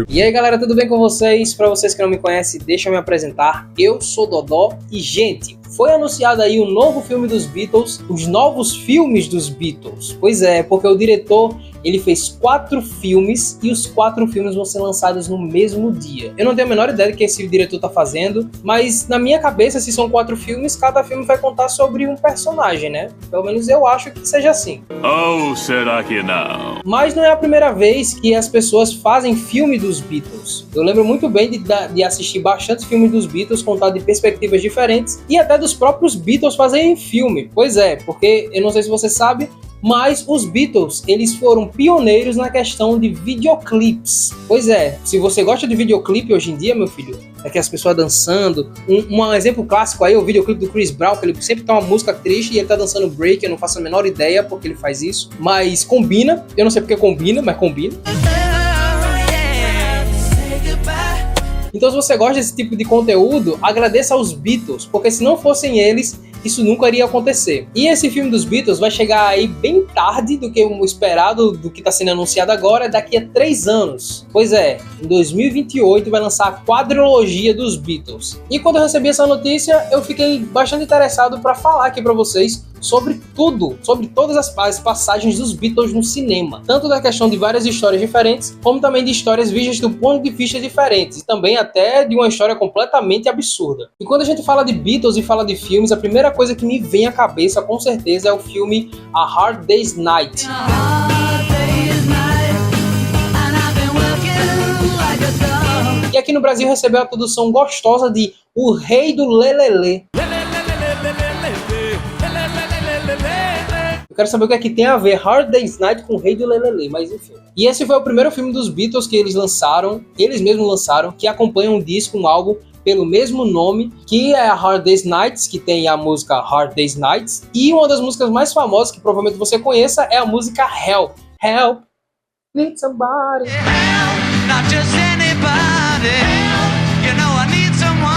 E aí galera, tudo bem com vocês? Para vocês que não me conhecem, deixa eu me apresentar. Eu sou Dodó e, gente, foi anunciado aí um novo filme dos Beatles, os novos filmes dos Beatles. Pois é, porque o diretor, ele fez 4 filmes e os 4 filmes vão ser lançados no mesmo dia. Eu não tenho a menor ideia do que esse diretor tá fazendo, mas na minha cabeça, se são 4 filmes, cada filme vai contar sobre um personagem, né? Pelo menos eu acho que seja assim. Ou será que não? Mas não é a primeira vez que as pessoas fazem filme dos Beatles. Eu lembro muito bem de assistir bastante filmes dos Beatles, contado de perspectivas diferentes, e até dos próprios Beatles fazerem filme. Pois é, porque eu não sei se você sabe, mas os Beatles, eles foram pioneiros na questão de videoclipes. Pois é, se você gosta de videoclipe hoje em dia, meu filho, é que as pessoas dançando. Um exemplo clássico aí é o videoclipe do Chris Brown, que ele sempre tá uma música triste e ele tá dançando break. Eu não faço a menor ideia porque ele faz isso, mas combina. Eu não sei porque combina, mas combina. Então, se você gosta desse tipo de conteúdo, agradeça aos Beatles, porque se não fossem eles, isso nunca iria acontecer. E esse filme dos Beatles vai chegar aí bem tarde do que o esperado, do que está sendo anunciado agora, daqui a 3 anos. Pois é, em 2028 vai lançar a quadrilogia dos Beatles. E quando eu recebi essa notícia, eu fiquei bastante interessado para falar aqui para vocês sobre tudo, sobre todas as passagens dos Beatles no cinema. Tanto da questão de várias histórias diferentes, como também de histórias vistas do ponto de vista diferentes. E também até de uma história completamente absurda. E quando a gente fala de Beatles e fala de filmes, a primeira coisa que me vem à cabeça, com certeza, é o filme A Hard Day's Night. E aqui no Brasil recebeu a tradução gostosa de O Rei do Lelele. Eu quero saber o que é que tem a ver Hard Day's Night com o Rei do Lelele, mas enfim. E esse foi o primeiro filme dos Beatles que eles mesmos lançaram, que acompanha um disco, um álbum pelo mesmo nome, que é a Hard Day's Nights, que tem a música Hard Day's Nights, e uma das músicas mais famosas, que provavelmente você conheça, é a música Help. Help, need somebody. Help, not just anybody. Help, you know I need someone.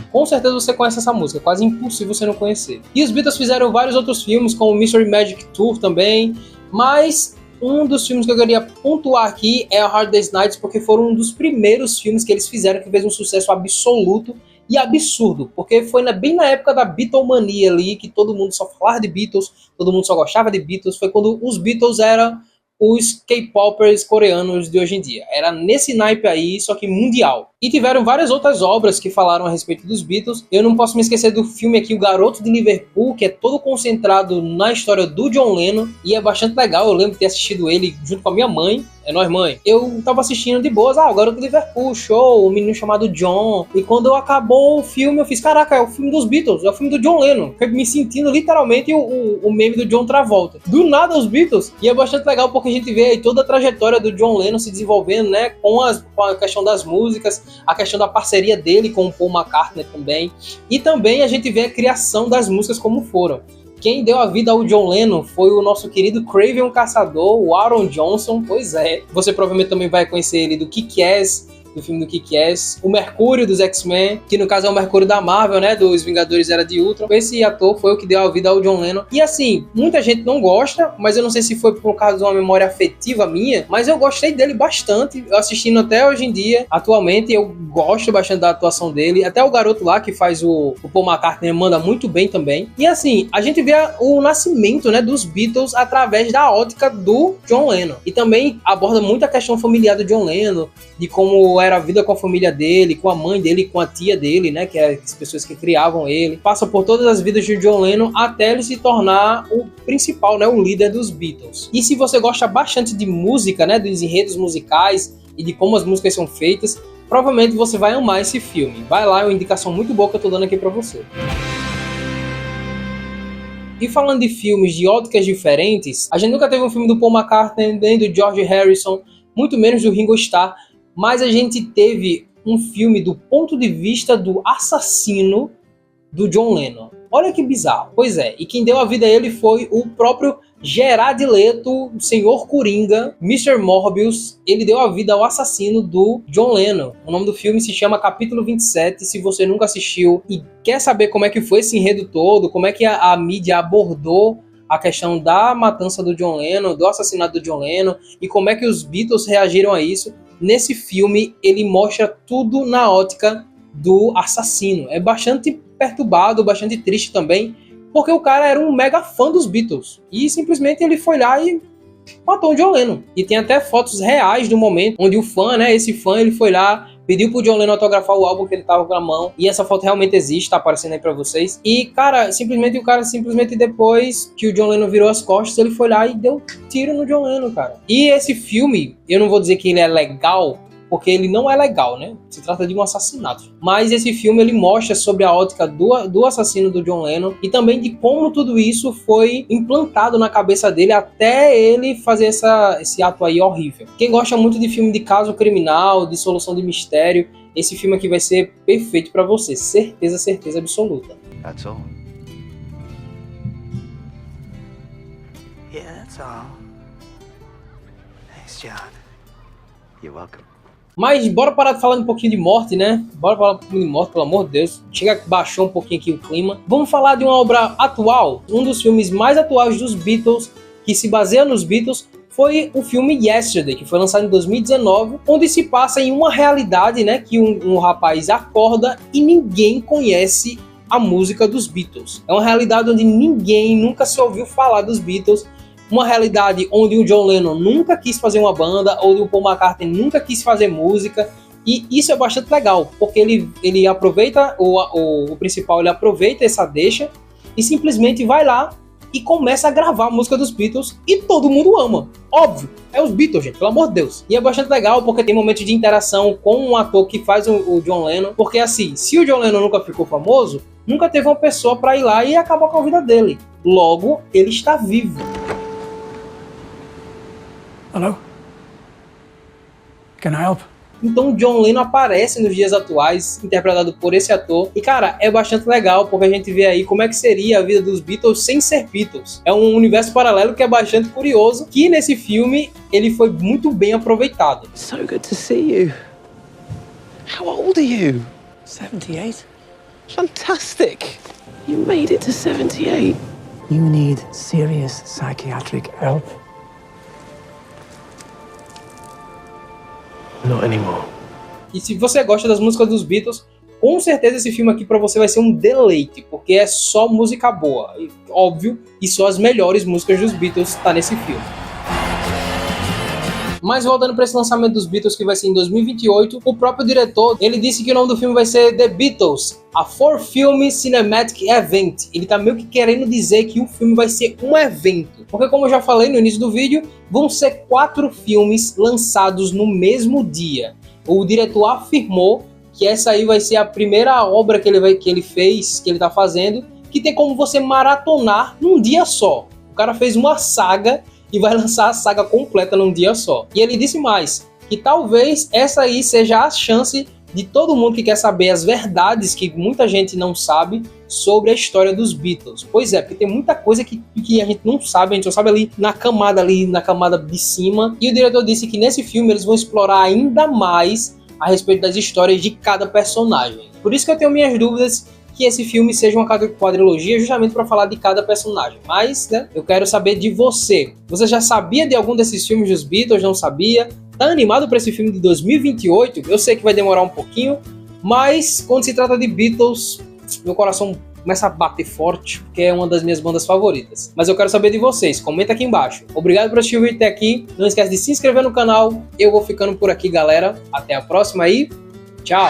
Com certeza você conhece essa música, é quase impossível você não conhecer. E os Beatles fizeram vários outros filmes, como o Mystery Magic Tour também, mas um dos filmes que eu queria pontuar aqui é a Hard Day's Night, porque foram um dos primeiros filmes que eles fizeram que fez um sucesso absoluto e absurdo, porque foi bem na época da Beatlemania ali, que todo mundo só falava de Beatles, todo mundo só gostava de Beatles, foi quando os Beatles eram os K-popers coreanos de hoje em dia. Era nesse naipe aí, só que mundial. E tiveram várias outras obras que falaram a respeito dos Beatles. Eu não posso me esquecer do filme aqui, O Garoto de Liverpool, que é todo concentrado na história do John Lennon, e é bastante legal. Eu lembro de ter assistido ele junto com a minha mãe. É nóis, mãe. Eu tava assistindo de boas, o Garoto de Liverpool, show, o menino chamado John. E quando acabou o filme, eu fiz, caraca, é o filme dos Beatles, é o filme do John Lennon. Fiquei me sentindo literalmente o meme do John Travolta. Do nada os Beatles. E é bastante legal porque a gente vê aí toda a trajetória do John Lennon se desenvolvendo, né, com a questão das músicas, a questão da parceria dele com o Paul McCartney também. E também a gente vê a criação das músicas como foram. Quem deu a vida ao John Lennon foi o nosso querido Craven o Caçador, o Aaron Johnson, pois é. Você provavelmente também vai conhecer ele do Kick-Ass, do filme do Kick-Ass, o Mercúrio dos X-Men, que no caso é o Mercúrio da Marvel, né, dos Vingadores Era de Ultron. Esse ator foi o que deu a vida ao John Lennon. E assim, muita gente não gosta, mas eu não sei se foi por causa de uma memória afetiva minha, mas eu gostei dele bastante, eu assistindo até hoje em dia, atualmente, eu gosto bastante da atuação dele, até o garoto lá que faz o Paul McCartney manda muito bem também. E assim, a gente vê o nascimento, né, dos Beatles através da ótica do John Lennon. E também aborda muito a questão familiar do John Lennon, de como era a vida com a família dele, com a mãe dele, com a tia dele, né, que é as pessoas que criavam ele. Passa por todas as vidas de John Lennon até ele se tornar o principal, né, o líder dos Beatles. E se você gosta bastante de música, né, dos enredos musicais e de como as músicas são feitas, provavelmente você vai amar esse filme. Vai lá, é uma indicação muito boa que eu tô dando aqui pra você. E falando de filmes de óticas diferentes, a gente nunca teve um filme do Paul McCartney, nem do George Harrison, muito menos do Ringo Starr, mas a gente teve um filme do ponto de vista do assassino do John Lennon. Olha que bizarro. Pois é, e quem deu a vida a ele foi o próprio Jared Leto, o Senhor Coringa, Mr. Morbius. Ele deu a vida ao assassino do John Lennon. O nome do filme se chama Capítulo 27. Se você nunca assistiu e quer saber como é que foi esse enredo todo, como é que a mídia abordou a questão da matança do John Lennon, do assassinato do John Lennon, e como é que os Beatles reagiram a isso. Nesse filme, ele mostra tudo na ótica do assassino. É bastante perturbado, bastante triste também, porque o cara era um mega fã dos Beatles. E simplesmente ele foi lá e matou o John Lennon. E tem até fotos reais do momento onde o fã, né, esse fã, ele foi lá, pediu pro John Lennon autografar o álbum que ele tava com a mão. E essa foto realmente existe, tá aparecendo aí pra vocês. E, cara, o cara simplesmente depois que o John Lennon virou as costas, ele foi lá e deu tiro no John Lennon, cara. E esse filme, eu não vou dizer que ele é legal, porque ele não é legal, né? Se trata de um assassinato. Mas esse filme, ele mostra sobre a ótica do assassino do John Lennon e também de como tudo isso foi implantado na cabeça dele até ele fazer esse ato aí horrível. Quem gosta muito de filme de caso criminal, de solução de mistério, esse filme aqui vai ser perfeito pra você. Certeza, certeza absoluta. That's all. Yeah, that's all. Thanks, John. You're welcome. Mas bora parar de falar um pouquinho de morte, né? Bora falar um pouquinho de morte, pelo amor de Deus. Chega que baixou um pouquinho aqui o clima. Vamos falar de uma obra atual. Um dos filmes mais atuais dos Beatles, que se baseia nos Beatles, foi o filme Yesterday, que foi lançado em 2019, onde se passa em uma realidade, né? Que um rapaz acorda e ninguém conhece a música dos Beatles. É uma realidade onde ninguém nunca se ouviu falar dos Beatles. Uma realidade onde o John Lennon nunca quis fazer uma banda, onde o Paul McCartney nunca quis fazer música, e isso é bastante legal, porque ele aproveita, o principal, ele aproveita essa deixa e simplesmente vai lá e começa a gravar a música dos Beatles e todo mundo ama. Óbvio, é os Beatles, gente, pelo amor de Deus. E é bastante legal porque tem momentos de interação com um ator que faz o John Lennon, porque assim, se o John Lennon nunca ficou famoso, nunca teve uma pessoa pra ir lá e acabar com a vida dele. Logo, ele está vivo. Hello? Can I help? Então John Lennon aparece nos dias atuais, interpretado por esse ator. E cara, é bastante legal, porque a gente vê aí como é que seria a vida dos Beatles sem ser Beatles. É um universo paralelo que é bastante curioso, que nesse filme ele foi muito bem aproveitado. So good to see you. How old are you? 78? Fantastic. You made it to 78. You need serious psychiatric help. Not anymore. E se você gosta das músicas dos Beatles, com certeza esse filme aqui pra você vai ser um deleite, porque é só música boa, óbvio, e só as melhores músicas dos Beatles tá nesse filme. Mas voltando para esse lançamento dos Beatles, que vai ser em 2028, o próprio diretor, ele disse que o nome do filme vai ser The Beatles, a 4-Film Cinematic Event. Ele tá meio que querendo dizer que o filme vai ser um evento. Porque como eu já falei no início do vídeo, vão ser 4 filmes lançados no mesmo dia. O diretor afirmou que essa aí vai ser a primeira obra que ele tá fazendo, que tem como você maratonar num dia só. O cara fez uma saga e vai lançar a saga completa num dia só. E ele disse mais, que talvez essa aí seja a chance de todo mundo que quer saber as verdades que muita gente não sabe sobre a história dos Beatles. Pois é, porque tem muita coisa que a gente não sabe, a gente só sabe ali na camada de cima. E o diretor disse que nesse filme eles vão explorar ainda mais a respeito das histórias de cada personagem. Por isso que eu tenho minhas dúvidas que esse filme seja uma quadrilogia justamente para falar de cada personagem. Mas, né, eu quero saber de você. Você já sabia de algum desses filmes dos Beatles? Não sabia? Tá animado para esse filme de 2028? Eu sei que vai demorar um pouquinho, mas quando se trata de Beatles, meu coração começa a bater forte, porque é uma das minhas bandas favoritas. Mas eu quero saber de vocês, comenta aqui embaixo. Obrigado por assistir o vídeo até aqui, não esquece de se inscrever no canal. Eu vou ficando por aqui, galera. Até a próxima e tchau!